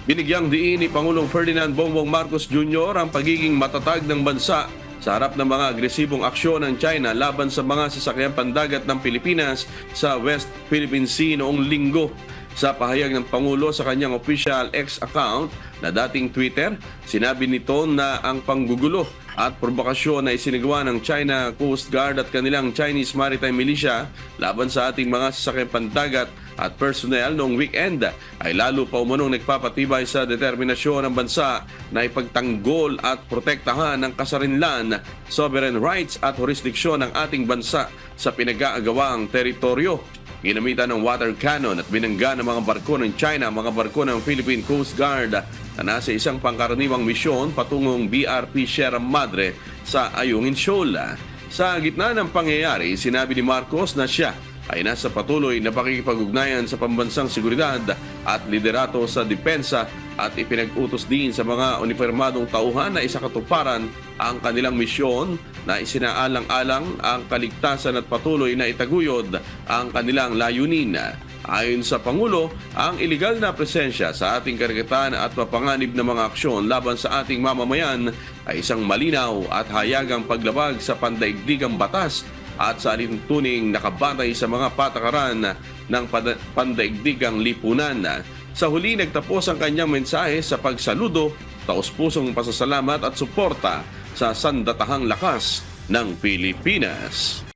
Binigyang diin ni Pangulong Ferdinand Bongbong Marcos Jr. ang pagiging matatag ng bansa sa harap ng mga agresibong aksyon ng China laban sa mga sasakyang pandagat ng Pilipinas sa West Philippine Sea noong linggo. Sa pahayag ng Pangulo sa kanyang official X account na dating Twitter, sinabi nito na ang panggugulo at provokasyon na isinagawa ng China Coast Guard at kanilang Chinese Maritime Militia laban sa ating mga sasakyang pandagat at personnel noong weekend ay lalo pa umunong nagpapatibay sa determinasyon ng bansa na ipagtanggol at protektahan ang kasarinlan, sovereign rights at jurisdiksyon ng ating bansa sa pinag-aagawang teritoryo. Ginamitan ng water cannon at binangga ng mga barko ng China, mga barko ng Philippine Coast Guard na nasa isang pangkaraniwang misyon patungong BRP Sierra Madre sa Ayungin Shoal. Sa gitna ng pangyayari, sinabi ni Marcos na siya ay nasa patuloy na pakikipag-ugnayan sa pambansang seguridad at liderato sa depensa at ipinag-utos din sa mga uniformadong tauhan na isakatuparan ang kanilang misyon na isinaalang-alang ang kaligtasan at patuloy na itaguyod ang kanilang layunin. Ayon sa Pangulo, ang iligal na presensya sa ating karagatan at mapanganib na mga aksyon laban sa ating mamamayan ay isang malinaw at hayagang paglabag sa pandaigdigang batas at sa alintuning nakabatay sa mga patakaran ng pandaigdigang lipunan. Sa huli, nagtapos ang kanyang mensahe sa pagsaludo, taos-pusong pasasalamat at suporta sa sandatahang lakas ng Pilipinas.